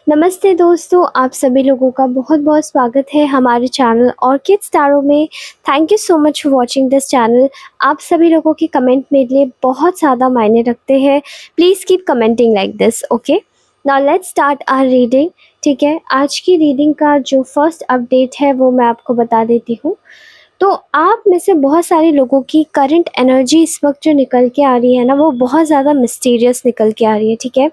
नमस्ते दोस्तों, आप सभी लोगों का बहुत-बहुत स्वागत है हमारे चैनल ऑर्किड स्टारो में। Thank you so much for watching this channel. आप सभी लोगों के कमेंट मेरे लिए बहुत ज़्यादा मायने रखते हैं। Please keep commenting like this, okay? Now let's start our reading. ठीक है, आज की रीडिंग का जो फर्स्ट अपडेट है वो मैं आपको बता देती हूँ। तो आप में से बहुत सारे लोगों की करंट एनर्जी इस वक़्त जो निकल के आ रही है ना, वो बहुत ज़्यादा मिस्टीरियस निकल के आ रही है, ठीक है?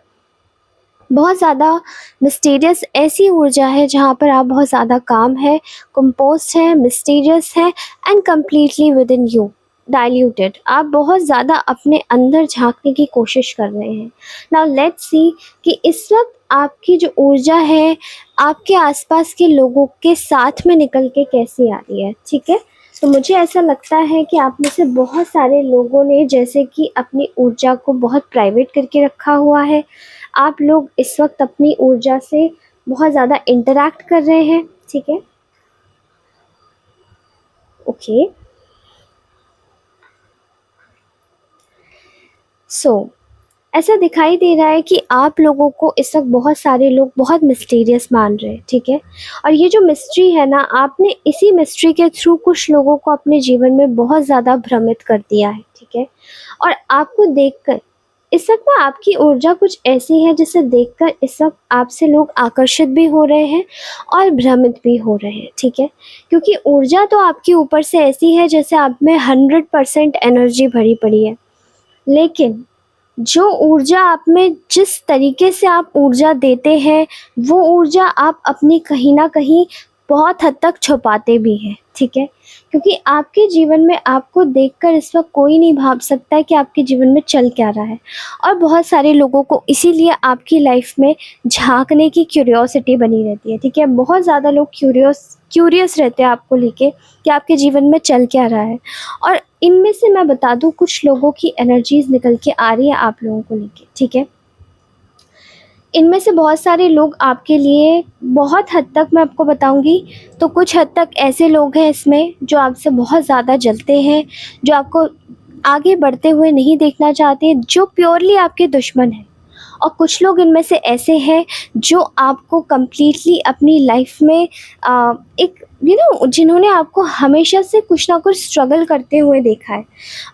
बहुत ज़्यादा मिस्टीरियस ऐसी ऊर्जा है जहाँ पर आप बहुत ज़्यादा काम है, कंपोस्ट है, मिस्टीरियस है and completely with in you diluted. आप बहुत ज़्यादा अपने अंदर झांकने की कोशिश कर रहे हैं। नाउ लेट्स सी कि इस वक्त आपकी जो ऊर्जा है आपके आसपास के लोगों के साथ में निकल के कैसी आ रही है, ठीक है? तो मुझे ऐसा लगता है कि आप में से बहुत सारे लोगों ने जैसे कि अपनी ऊर्जा को बहुत प्राइवेट करके रखा हुआ है। आप लोग इस वक्त अपनी ऊर्जा से बहुत ज़्यादा इंटरैक्ट कर रहे हैं, ठीक है? ओके, सो ऐसा दिखाई दे रहा है कि आप लोगों को इस वक्त बहुत सारे लोग बहुत मिस्टीरियस मान रहे हैं, ठीक है? और ये जो मिस्ट्री है ना, आपने इसी मिस्ट्री के थ्रू कुछ लोगों को अपने जीवन में बहुत ज़्यादा भ्रमित कर दिया है, ठीक है? और आपको देखकर इस वक्त ना आपकी ऊर्जा कुछ ऐसी है जिसे देखकर इस वक्त आपसे लोग आकर्षित भी हो रहे हैं और भ्रमित भी हो रहे हैं, ठीक है? क्योंकि ऊर्जा तो आपके ऊपर से ऐसी है जैसे आप में 100% एनर्जी भरी पड़ी है, लेकिन जो ऊर्जा आप में जिस तरीके से आप ऊर्जा देते हैं, वो ऊर्जा आप अपनी कहीं न कहीं बहुत हद तक छुपाते भी हैं, ठीक है? क्योंकि आपके जीवन में आपको देखकर इस वक़्त कोई नहीं भाप सकता है कि आपके जीवन में चल क्या रहा है। और बहुत सारे लोगों को इसीलिए आपकी लाइफ़ में झाँकने की क्यूरियोसिटी बनी रहती है, ठीक है? बहुत ज़्यादा लोग क्यूरियस रहते हैं आपको लेके कि आपके जीवन में चल क्या रहा है। और इनमें से मैं बता दूँ कुछ लोगों की एनर्जीज़ निकल के आ रही है आप लोगों को लेके, ठीक है? इनमें से बहुत सारे लोग आपके लिए बहुत हद तक मैं आपको बताऊँगी तो कुछ हद तक ऐसे लोग हैं इसमें जो आपसे बहुत ज़्यादा जलते हैं, जो आपको आगे बढ़ते हुए नहीं देखना चाहते, जो प्योरली आपके दुश्मन हैं। और कुछ लोग इनमें से ऐसे हैं जो आपको कंप्लीटली अपनी लाइफ में एक जिन्होंने आपको हमेशा से कुछ ना कुछ स्ट्रगल करते हुए देखा है।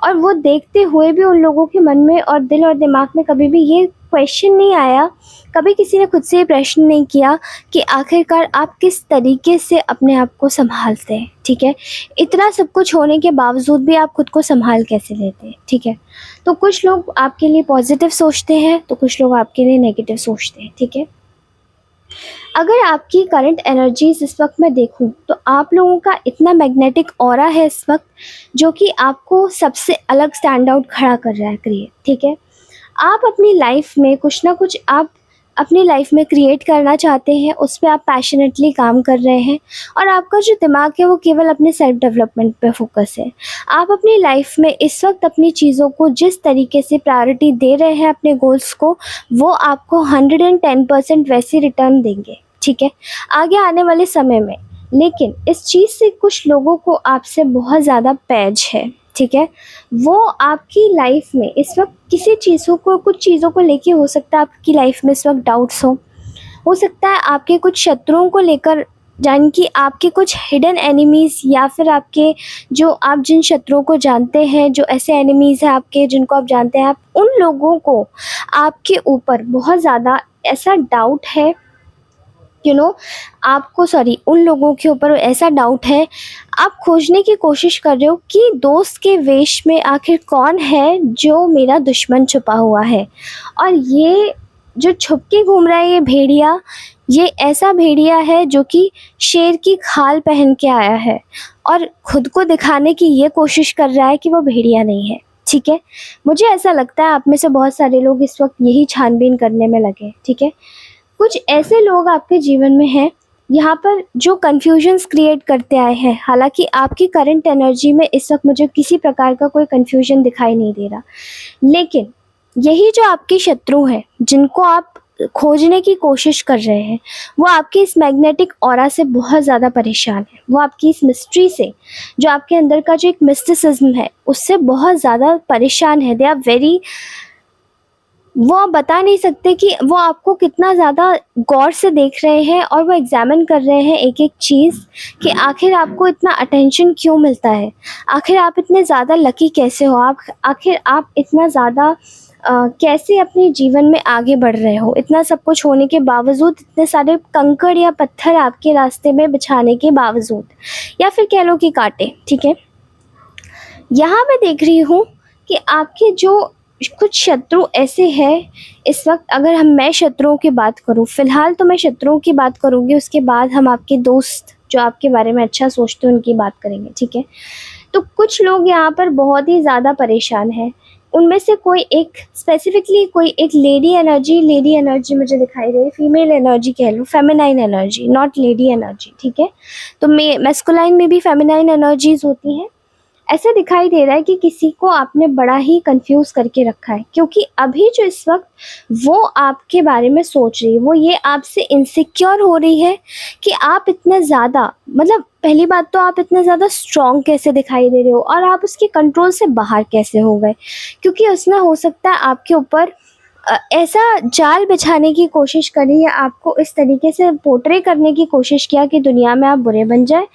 और वो देखते हुए भी उन लोगों के मन में और दिल और दिमाग में कभी भी ये क्वेश्चन नहीं आया, कभी किसी ने खुद से ये प्रश्न नहीं किया कि आखिरकार आप किस तरीके से अपने आप को संभालते हैं, ठीक है? इतना सब कुछ होने के बावजूद भी आप खुद को संभाल कैसे लेते हैं, ठीक है? तो कुछ लोग आपके लिए पॉजिटिव सोचते हैं, तो कुछ लोग आपके लिए नेगेटिव सोचते हैं, ठीक है? अगर आपकी करंट एनर्जीज़ इस वक्त मैं देखूं तो आप लोगों का इतना मैग्नेटिक ऑरा है इस वक्त जो कि आपको सबसे अलग स्टैंड आउट खड़ा कर रहा है ठीक है? आप अपनी लाइफ में कुछ ना कुछ आप अपनी लाइफ में क्रिएट करना चाहते हैं, उस पे आप पैशनेटली काम कर रहे हैं और आपका जो दिमाग है वो केवल अपने सेल्फ डेवलपमेंट पे फोकस है। आप अपनी लाइफ में इस वक्त अपनी चीज़ों को जिस तरीके से प्रायोरिटी दे रहे हैं अपने गोल्स को, वो आपको 110% वैसे रिटर्न देंगे, ठीक है? आगे आने वाले समय में। लेकिन इस चीज़ से कुछ लोगों को आपसे बहुत ज़्यादा पैच है, ठीक है? वो आपकी लाइफ में इस वक्त किसी चीज़ों को कुछ चीज़ों को लेके हो सकता है आपकी लाइफ में इस वक्त डाउट्स हो सकता है आपके कुछ शत्रुओं को लेकर, यानी कि आपके कुछ हिडन एनिमीज़ या फिर आपके जो आप जिन शत्रुओं को जानते हैं, जो ऐसे एनिमीज़ हैं आपके जिनको आप जानते हैं, आप उन लोगों को आपके ऊपर बहुत ज़्यादा ऐसा डाउट है, आपको उन लोगों के ऊपर ऐसा डाउट है, आप खोजने की कोशिश कर रहे हो कि दोस्त के वेश में आखिर कौन है जो मेरा दुश्मन छुपा हुआ है। और ये जो छुप के घूम रहा है ये भेड़िया, ये ऐसा भेड़िया है जो कि शेर की खाल पहन के आया है और खुद को दिखाने की ये कोशिश कर रहा है कि वो भेड़िया नहीं है, ठीक है? मुझे ऐसा लगता है आप में से बहुत सारे लोग इस वक्त यही छानबीन करने में लगे हैं, ठीक है? कुछ ऐसे लोग आपके जीवन में हैं यहाँ पर जो कन्फ्यूजन्स क्रिएट करते आए हैं। हालांकि आपकी करंट एनर्जी में इस वक्त मुझे किसी प्रकार का कोई कन्फ्यूजन दिखाई नहीं दे रहा, लेकिन यही जो आपके शत्रु हैं जिनको आप खोजने की कोशिश कर रहे हैं, वो आपके इस मैग्नेटिक ऑरा से बहुत ज़्यादा परेशान है। वो आपकी इस मिस्ट्री से, जो आपके अंदर का जो एक मिस्टिसिज्म है, उससे बहुत ज़्यादा परेशान है। दे आर वेरी वो आप बता नहीं सकते कि वो आपको कितना ज़्यादा गौर से देख रहे हैं और वो एग्ज़ामिन कर रहे हैं एक-एक चीज़ कि आखिर आपको इतना अटेंशन क्यों मिलता है? आखिर आप इतने ज़्यादा लकी कैसे हो? आखिर आप इतना ज़्यादा कैसे अपने जीवन में आगे बढ़ रहे हो? इतना सब कुछ होने के बावजूद, इतने सारे कंकड़ या पत्थर आपके रास्ते में बिछाने के बावजूद, या फिर कह लो कि काँटे, ठीक है? यहाँ मैं देख रही हूँ कि आपके जो कुछ शत्रु ऐसे हैं इस वक़्त, अगर मैं शत्रुओं की बात करूँ, फ़िलहाल तो मैं शत्रुओं की बात करूँगी, उसके बाद हम आपके दोस्त जो आपके बारे में अच्छा सोचते हैं उनकी बात करेंगे, ठीक है? तो कुछ लोग यहाँ पर बहुत ही ज़्यादा परेशान हैं। उनमें से कोई एक स्पेसिफ़िकली, कोई एक लेडी एनर्जी मुझे दिखाई दे रही, फीमेल एनर्जी कह लो, feminine energy, not lady energy, ठीक है? तो मैस्कुलाइन में भी फेमिनाइन एनर्जीज़ होती हैं। ऐसा दिखाई दे रहा है कि किसी को आपने बड़ा ही कंफ्यूज करके रखा है, क्योंकि अभी जो इस वक्त वो आपके बारे में सोच रही है, वो ये आपसे इनसिक्योर हो रही है कि आप इतना ज़्यादा, मतलब पहली बात तो आप इतना ज़्यादा स्ट्रॉन्ग कैसे दिखाई दे रहे हो और आप उसके कंट्रोल से बाहर कैसे हो गए, क्योंकि उसने हो सकता है आपके ऊपर ऐसा जाल बिछाने की कोशिश करी या आपको इस तरीके से पोर्ट्रे करने की कोशिश किया कि दुनिया में आप बुरे बन जाए,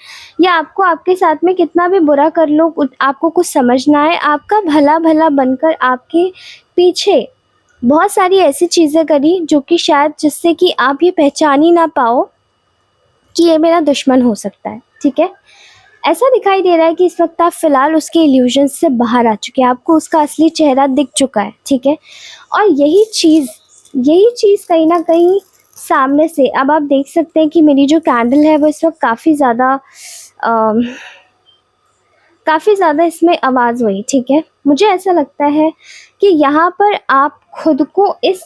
या आपको आपके साथ में कितना भी बुरा कर लो आपको कुछ समझ ना आए, आपका भला भला बनकर आपके पीछे बहुत सारी ऐसी चीज़ें करी जो कि शायद जिससे कि आप ये पहचान ही ना पाओ कि ये मेरा दुश्मन हो सकता है, ठीक है? ऐसा दिखाई दे रहा है कि इस वक्त आप फ़िलहाल उसके इल्यूजन से बाहर आ चुके हैं, आपको उसका असली चेहरा दिख चुका है, ठीक है? और यही चीज़ कहीं न कहीं सामने से अब आप देख सकते हैं कि मेरी जो कैंडल है वो इस वक्त काफ़ी ज़्यादा इसमें आवाज़ हुई, ठीक है? मुझे ऐसा लगता है कि यहाँ पर आप खुद को इस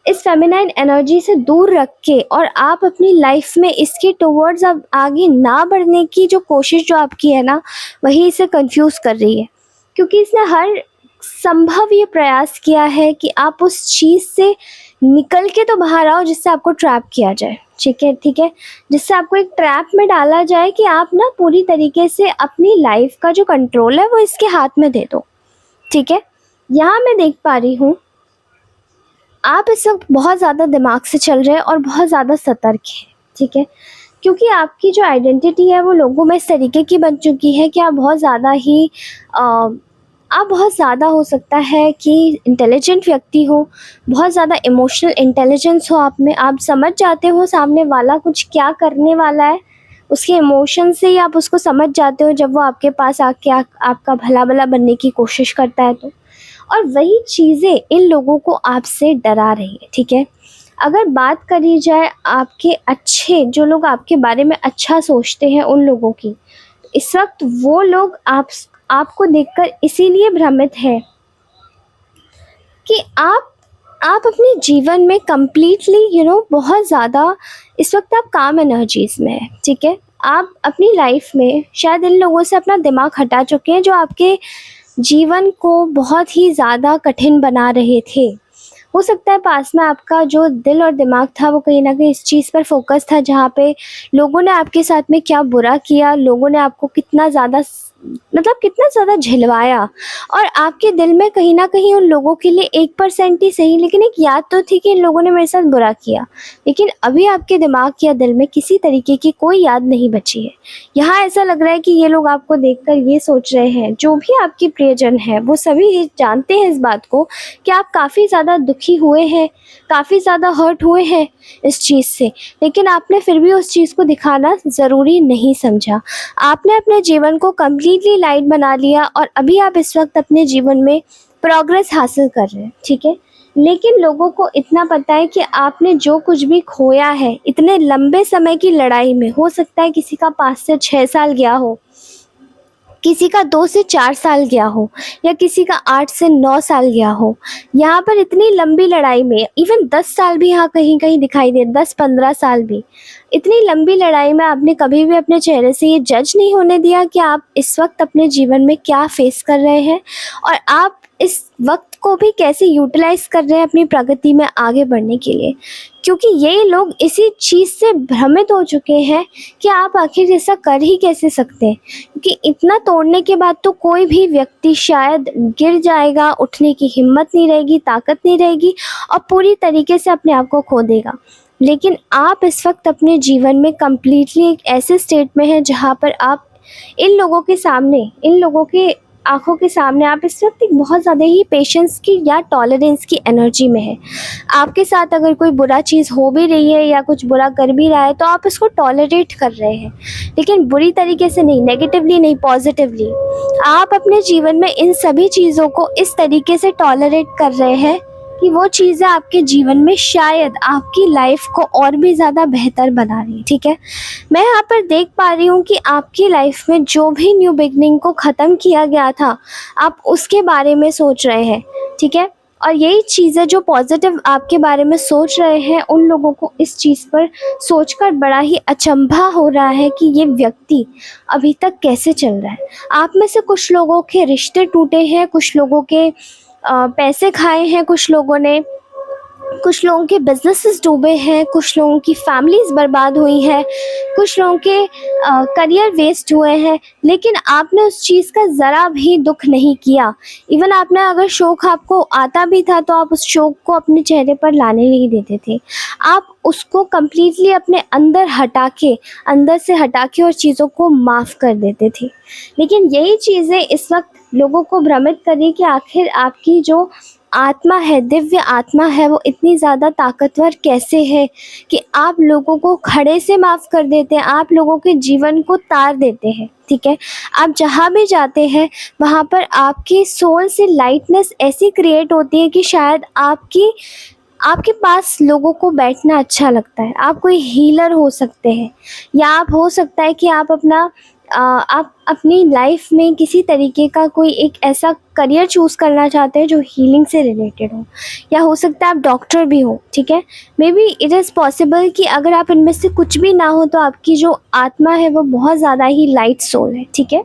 फेमिनाइन एनर्जी से दूर रख के और आप अपनी लाइफ में इसके टुवर्ड्स अब आगे ना बढ़ने की जो कोशिश जो आपकी है ना, वही इसे कंफ्यूज कर रही है, क्योंकि इसने हर संभव ये प्रयास किया है कि आप उस चीज़ से निकल के तो बाहर आओ जिससे आपको ट्रैप किया जाए, ठीक है, जिससे आपको एक ट्रैप में डाला जाए कि आप ना पूरी तरीके से अपनी लाइफ का जो कंट्रोल है वो इसके हाथ में दे दो, ठीक है? यहाँ मैं देख पा रही हूँ आप इस वक्त बहुत ज़्यादा दिमाग से चल रहे हैं और बहुत ज़्यादा सतर्क हैं, ठीक है? क्योंकि आपकी जो आइडेंटिटी है वो लोगों में इस तरीके की बन चुकी है कि आप बहुत ज़्यादा ही आप बहुत ज़्यादा हो सकता है कि इंटेलिजेंट व्यक्ति हो, बहुत ज़्यादा इमोशनल इंटेलिजेंस हो आप में, आप समझ जाते हो सामने वाला कुछ क्या करने वाला है, उसके इमोशन से ही आप उसको समझ जाते हो जब वो आपके पास आके आपका भला भला बनने की कोशिश करता है तो। और वही चीज़ें इन लोगों को आपसे डरा रही है, ठीक है? अगर बात करी जाए आपके अच्छे, जो लोग आपके बारे में अच्छा सोचते हैं उन लोगों की, इस वक्त वो लोग आपको देखकर इसीलिए भ्रमित हैं कि आप अपने जीवन में कंप्लीटली बहुत ज़्यादा इस वक्त आप काम एनर्जीज़ में हैं, ठीक है? आप अपनी लाइफ में शायद इन लोगों से अपना दिमाग हटा चुके हैं जो आपके जीवन को बहुत ही ज़्यादा कठिन बना रहे थे। हो सकता है पास में आपका जो दिल और दिमाग था वो कहीं न कहीं इस चीज़ पर फ़ोकस था जहाँ पे लोगों ने आपके साथ में क्या बुरा किया, लोगों ने आपको कितना ज़्यादा मतलब कितना ज़्यादा झिलवाया, और आपके दिल में कहीं न कहीं उन लोगों के लिए 1% ही सही लेकिन एक याद तो थी कि इन लोगों ने मेरे साथ बुरा किया। लेकिन अभी आपके दिमाग या दिल में किसी तरीके की कोई याद नहीं बची है। यहाँ ऐसा लग रहा है कि ये लोग आपको देखकर ये सोच रहे हैं, जो भी आपके प्रियजन हैं वो सभी ये जानते हैं इस बात को कि आप काफ़ी ज़्यादा दुखी हुए हैं, काफ़ी ज़्यादा हर्ट हुए हैं इस चीज़ से, लेकिन आपने फिर भी उस चीज़ को दिखाना ज़रूरी नहीं समझा। आपने अपने जीवन को कंप्लीटली लाइट बना लिया और अभी आप इस वक्त अपने जीवन में प्रोग्रेस हासिल कर रहे हैं, ठीक है? लेकिन लोगों को इतना पता है कि आपने जो कुछ भी खोया है इतने लंबे समय की लड़ाई में, हो सकता है किसी का 5 से 6 साल गया हो, किसी का 2 से 4 साल गया हो, या किसी का 8 से 9 साल गया हो। यहाँ पर इतनी लंबी लड़ाई में इवन 10 साल भी यहाँ कहीं-कहीं दिखाई दे, 10-15 साल भी। इतनी लंबी लड़ाई में आपने कभी भी अपने चेहरे से ये जज नहीं होने दिया कि आप इस वक़्त अपने जीवन में क्या फ़ेस कर रहे हैं, और आप इस वक्त को भी कैसे यूटिलाइज कर रहे हैं अपनी प्रगति में आगे बढ़ने के लिए, क्योंकि ये लोग इसी चीज़ से भ्रमित हो चुके हैं कि आप आखिर ऐसा कर ही कैसे सकते हैं, क्योंकि इतना तोड़ने के बाद तो कोई भी व्यक्ति शायद गिर जाएगा, उठने की हिम्मत नहीं रहेगी, ताकत नहीं रहेगी और पूरी तरीके से अपने आप को खो देगा। लेकिन आप इस वक्त अपने जीवन में कंप्लीटली एक ऐसे स्टेट में हैं जहाँ पर आप इन लोगों के सामने, इन लोगों के आँखों के सामने आप इस वक्त एक बहुत ज़्यादा ही पेशेंस की या टॉलरेंस की एनर्जी में है। आपके साथ अगर कोई बुरा चीज़ हो भी रही है या कुछ बुरा कर भी रहा है तो आप इसको टॉलरेट कर रहे हैं, लेकिन बुरी तरीके से नहीं, नेगेटिवली नहीं, पॉजिटिवली। आप अपने जीवन में इन सभी चीज़ों को इस तरीके से टॉलरेट कर रहे हैं कि वो चीज़ें आपके जीवन में शायद आपकी लाइफ को और भी ज़्यादा बेहतर बना रही है। ठीक है, मैं यहाँ पर देख पा रही हूँ कि आपकी लाइफ में जो भी न्यू बिगनिंग को ख़त्म किया गया था, आप उसके बारे में सोच रहे हैं। ठीक है, और यही चीज़ें जो पॉजिटिव आपके बारे में सोच रहे हैं, उन लोगों को इस चीज़ पर सोचकर बड़ा ही अचंभा हो रहा है कि ये व्यक्ति अभी तक कैसे चल रहा है। आप में से कुछ लोगों के रिश्ते टूटे हैं, कुछ लोगों के पैसे खाए हैं, कुछ लोगों ने, कुछ लोगों के बिजनेसेस डूबे हैं, कुछ लोगों की फैमिलीज बर्बाद हुई हैं, कुछ लोगों के करियर वेस्ट हुए हैं, लेकिन आपने उस चीज़ का ज़रा भी दुख नहीं किया। इवन आपने अगर शौक आपको आता भी था तो आप उस शौक को अपने चेहरे पर लाने नहीं देते थे। आप उसको कम्प्लीटली अपने अंदर से हटा के और चीज़ों को माफ़ कर देते थे। लेकिन यही चीज़ें इस वक्त लोगों को भ्रमित कर रही कि आखिर आपकी जो आत्मा है, दिव्य आत्मा है, वो इतनी ज़्यादा ताकतवर कैसे है कि आप लोगों को खड़े से माफ़ कर देते हैं, आप लोगों के जीवन को तार देते हैं। ठीक है, आप जहाँ भी जाते हैं वहाँ पर आपकी सोल से लाइटनेस ऐसी क्रिएट होती है कि शायद आपके पास लोगों को बैठना अच्छा लगता है। आप कोई हीलर हो सकते हैं, या आप हो सकता है कि आप अपनी लाइफ में किसी तरीके का कोई एक ऐसा करियर चूज़ करना चाहते हैं जो हीलिंग से रिलेटेड हो, या हो सकता है आप डॉक्टर भी हो। ठीक है, may be it is possible कि अगर आप इनमें से कुछ भी ना हो तो आपकी जो आत्मा है वो बहुत ज़्यादा ही लाइट सोल है। ठीक है,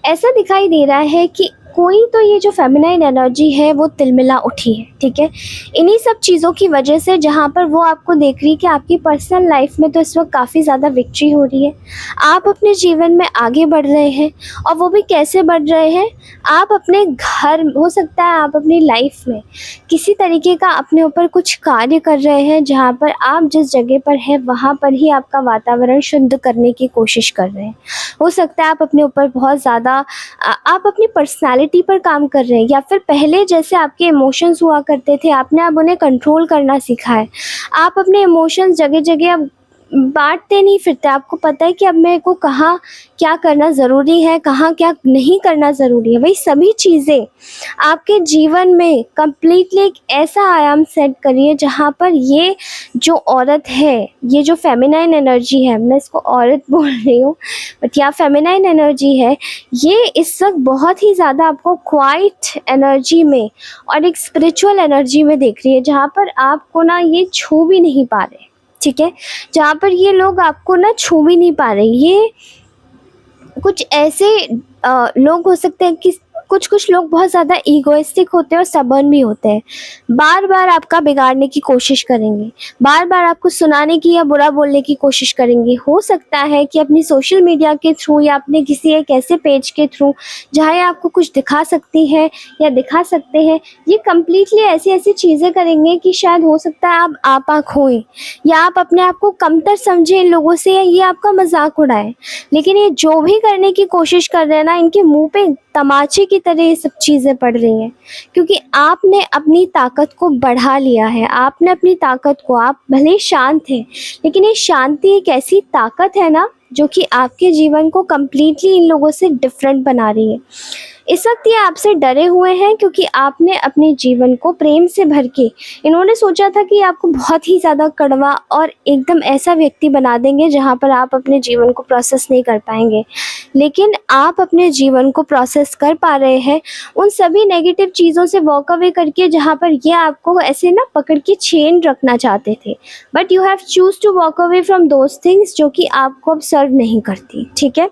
ऐसा दिखाई दे रहा है कि कोई तो ये जो फेमिनाइन एनर्जी है वो तिलमिला उठी है। ठीक है, इन्हीं सब चीज़ों की वजह से जहाँ पर वो आपको देख रही है कि आपकी पर्सनल लाइफ में तो इस वक्त काफ़ी ज़्यादा विक्ट्री हो रही है, आप अपने जीवन में आगे बढ़ रहे हैं, और वो भी कैसे बढ़ रहे हैं। आप अपने घर, हो सकता है आप अपनी लाइफ में किसी तरीके का अपने ऊपर कुछ कार्य कर रहे हैं जहाँ पर आप जिस जगह पर हैं वहाँ पर ही आपका वातावरण शुद्ध करने की कोशिश कर रहे हैं। हो सकता है आप अपने ऊपर बहुत ज़्यादा आप अपनी पर्सनालिटी पर काम कर रहे हैं, या फिर पहले जैसे आपके इमोशंस हुआ करते थे आपने अब उन्हें कंट्रोल करना सीखा है। आप अपने इमोशंस जगह जगह अब बांटते नहीं फिरते, आपको पता है कि अब मेरे को कहाँ क्या करना ज़रूरी है, कहाँ क्या नहीं करना ज़रूरी है। वही सभी चीज़ें आपके जीवन में कम्प्लीटली एक ऐसा आयाम सेट करिए जहाँ पर ये जो औरत है, ये जो फेमिनाइन एनर्जी है, मैं इसको औरत बोल रही हूँ बट या फेमिनाइन एनर्जी है, ये इस वक्त बहुत ही ज़्यादा आपको क्वाइट एनर्जी में और एक स्पिरिचुअल एनर्जी में देख रही है, जहाँ पर आपको ना ये छू भी नहीं पा रहे। ठीक है, जहाँ पर ये लोग आपको ना छू भी नहीं पा रहे। ये कुछ ऐसे लोग हो सकते हैं कि कुछ लोग बहुत ज़्यादा ईगोइस्टिक होते हैं और स्टबर्न भी होते हैं, बार बार आपका बिगाड़ने की कोशिश करेंगे, बार बार आपको सुनाने की या बुरा बोलने की कोशिश करेंगे। हो सकता है कि अपनी सोशल मीडिया के थ्रू या अपने किसी एक ऐसे पेज के थ्रू जहाँ ये आपको कुछ दिखा सकती है या दिखा सकते हैं, ये कम्प्लीटली ऐसी ऐसी चीज़ें करेंगे कि शायद हो सकता है आप आपा खोएं, या आप अपने आप को कमतर समझें इन लोगों से, या ये आपका मजाक उड़ाएं। लेकिन ये जो भी करने की कोशिश कर रहे हैं ना, इनके मुंह पे तमाचे की तरह ये सब चीज़ें पड़ रही हैं, क्योंकि आपने अपनी ताकत को बढ़ा लिया है। आपने अपनी ताकत को, आप भले ही शांत हैं लेकिन ये शांति एक ऐसी ताकत है ना जो कि आपके जीवन को कम्प्लीटली इन लोगों से डिफरेंट बना रही है। इस वक्त ये आपसे डरे हुए हैं क्योंकि आपने अपने जीवन को प्रेम से भर के, इन्होंने सोचा था कि आपको बहुत ही ज़्यादा कड़वा और एकदम ऐसा व्यक्ति बना देंगे जहाँ पर आप अपने जीवन को प्रोसेस नहीं कर पाएंगे, लेकिन आप अपने जीवन को प्रोसेस कर पा रहे हैं उन सभी नेगेटिव चीज़ों से वॉक अवे करके, जहाँ पर ये आपको ऐसे ना पकड़ के चेन रखना चाहते थे, but you have choose to walk away from those things जो कि आपको अब सर्व नहीं करती। ठीक है,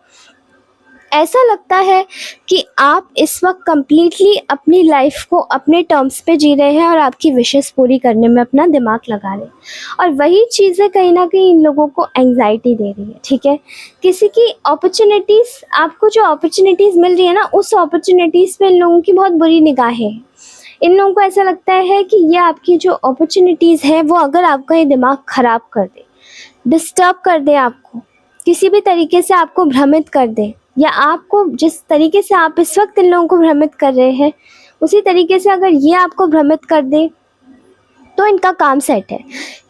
ऐसा लगता है कि आप इस वक़्त कंप्लीटली अपनी लाइफ़ को अपने टर्म्स पे जी रहे हैं और आपकी विशेज़ पूरी करने में अपना दिमाग लगा रहे हैं। और वही चीज़ें कहीं न कहीं इन लोगों को एंग्ज़ायटी दे रही है, ठीक है? किसी की अपॉर्च्युनिटीज़, आपको जो अपॉर्च्युनिटीज़ मिल रही है ना, उस अपॉर्च्युनिटीज़ पे इन लोगों की बहुत बुरी निगाहें हैं। इन लोगों को ऐसा लगता है कि ये आपकी जो अपॉर्च्युनिटीज़ हैं, वो अगर आपका ये दिमाग ख़राब कर दे, डिस्टर्ब कर दे आपको, किसी भी तरीके से आपको भ्रमित कर दे, या आपको जिस तरीके से आप इस वक़्त इन लोगों को भ्रमित कर रहे हैं, उसी तरीके से अगर ये आपको भ्रमित कर दे, तो इनका काम सेट है।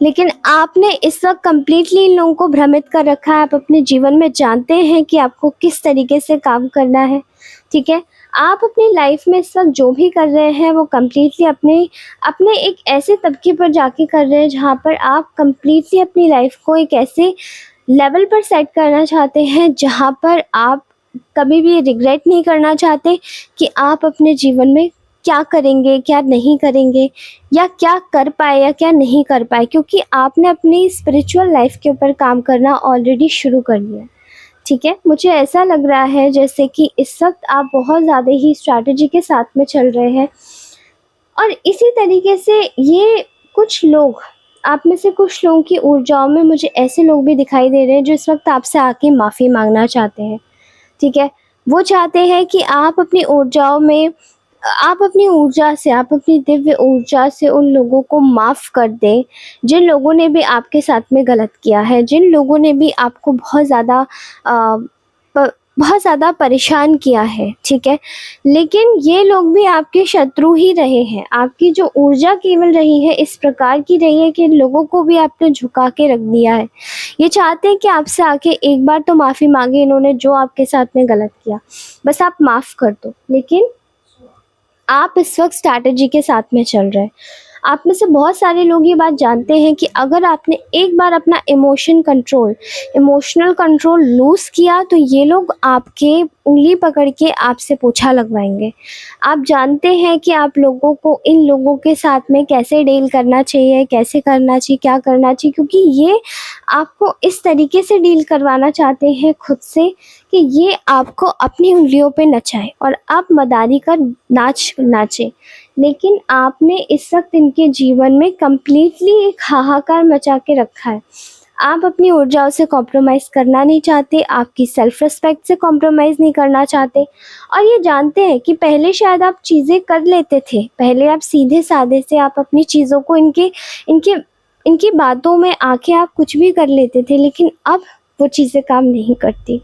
लेकिन आपने इस वक़्त कंप्लीटली इन लोगों को भ्रमित कर रखा है। आप अपने जीवन में जानते हैं कि आपको किस तरीके से काम करना है, ठीक है? आप अपनी लाइफ़ में इस वक़्त जो भी कर रहे हैं, वो कंप्लीटली अपने अपने एक ऐसे तबके पर जाके कर रहे हैं, जहाँ पर आप कंप्लीटली अपनी लाइफ़ को एक ऐसे लेवल पर सेट करना चाहते हैं, जहाँ पर आप कभी भी रिग्रेट नहीं करना चाहते कि आप अपने जीवन में क्या करेंगे, क्या नहीं करेंगे, या क्या कर पाए या क्या नहीं कर पाए, क्योंकि आपने अपनी स्पिरिचुअल लाइफ़ के ऊपर काम करना ऑलरेडी शुरू कर लिया है, ठीक है? मुझे ऐसा लग रहा है जैसे कि इस वक़्त आप बहुत ज़्यादा ही स्ट्रैटेजी के साथ में चल रहे हैं। और इसी तरीके से ये कुछ लोग, आप में से कुछ लोगों की ऊर्जाओं में मुझे ऐसे लोग भी दिखाई दे रहे हैं जो इस वक़्त आपसे आके माफ़ी माँगना चाहते हैं, ठीक है? वो चाहते हैं कि आप अपनी ऊर्जाओं में, आप अपनी ऊर्जा से, आप अपनी दिव्य ऊर्जा से उन लोगों को माफ़ कर दें, जिन लोगों ने भी आपके साथ में गलत किया है, जिन लोगों ने भी आपको अ, प बहुत ज़्यादा परेशान किया है, ठीक है? लेकिन ये लोग भी आपके शत्रु ही रहे हैं। आपकी जो ऊर्जा केवल रही है, इस प्रकार की रही है कि इन लोगों को भी आपने झुका के रख दिया है। ये चाहते हैं कि आपसे आके एक बार तो माफ़ी माँगे, इन्होंने जो आपके साथ में गलत किया, बस आप माफ़ कर दो। लेकिन आप इस वक़्त स्ट्रैटेजी के साथ में चल रहे हैं। आप में से बहुत सारे लोग ये बात जानते हैं कि अगर आपने एक बार अपना इमोशनल कंट्रोल लूज़ किया, तो ये लोग आपके उँगली पकड़ के आपसे पूछा लगवाएँगे। आप जानते हैं कि आप लोगों को इन लोगों के साथ में कैसे डील करना चाहिए, कैसे करना चाहिए, क्या करना चाहिए, क्योंकि ये आपको इस तरीके से डील करवाना चाहते हैं खुद से कि ये आपको अपनी उँगलियों पे नचाएँ और आप मदारी का नाच नाचें। लेकिन आपने इस वक़्त इनके जीवन में कंप्लीटली एक हाहाकार मचा के रखा है। आप अपनी ऊर्जाओं से कॉम्प्रोमाइज़ करना नहीं चाहते, आपकी सेल्फ़ रिस्पेक्ट से कॉम्प्रोमाइज़ नहीं करना चाहते, और ये जानते हैं कि पहले शायद आप चीज़ें कर लेते थे। पहले आप सीधे-साधे से आप अपनी चीज़ों को इनके इनकी बातों में आके आप कुछ भी कर लेते थे, लेकिन अब वो चीज़ें काम नहीं करती।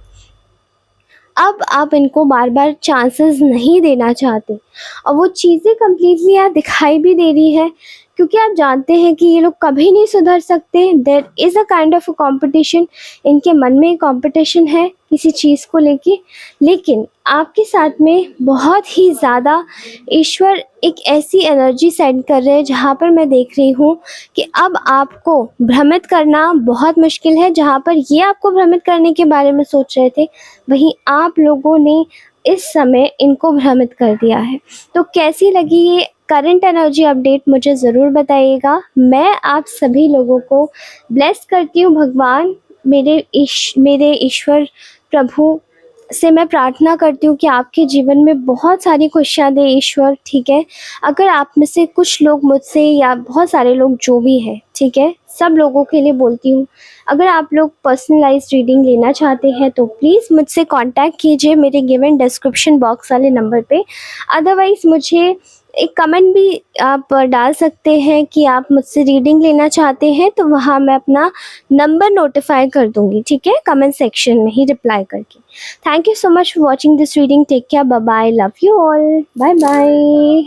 अब आप इनको बार-बार चांसेस नहीं देना चाहते, और वो चीज़ें कंप्लीटली यहाँ दिखाई भी दे रही है, क्योंकि आप जानते हैं कि ये लोग कभी नहीं सुधर सकते। There is a kind of a competition, इनके मन में कॉम्पिटिशन है किसी चीज़ को लेके। लेकिन आपके साथ में बहुत ही ज़्यादा ईश्वर एक ऐसी एनर्जी सेंड कर रहे हैं, जहाँ पर मैं देख रही हूँ कि अब आपको भ्रमित करना बहुत मुश्किल है। जहाँ पर ये आपको भ्रमित करने के बारे में सोच रहे थे, वहीं आप लोगों ने इस समय इनको भ्रमित कर दिया है। तो कैसी लगी ये करंट एनर्जी अपडेट, मुझे ज़रूर बताइएगा। मैं आप सभी लोगों को ब्लेस करती हूँ। भगवान मेरे ईश्वर प्रभु से मैं प्रार्थना करती हूँ कि आपके जीवन में बहुत सारी खुशियाँ दे ईश्वर, ठीक है? अगर आप में से कुछ लोग मुझसे, या बहुत सारे लोग जो भी हैं, ठीक है? सब लोगों के लिए बोलती हूँ, अगर आप लोग पर्सनलाइज़्ड रीडिंग लेना चाहते हैं तो प्लीज़ मुझसे कॉन्टैक्ट कीजिए मेरे गिवन डिस्क्रिप्शन बॉक्स वाले नंबर पे। अदरवाइज़ मुझे एक कमेंट भी आप डाल सकते हैं कि आप मुझसे रीडिंग लेना चाहते हैं, तो वहाँ मैं अपना नंबर नोटिफ़ाई कर दूँगी, ठीक है? कमेंट सेक्शन में ही रिप्लाई करके। Thank you so much for watching this reading. Take care, bye bye, love you all, bye bye.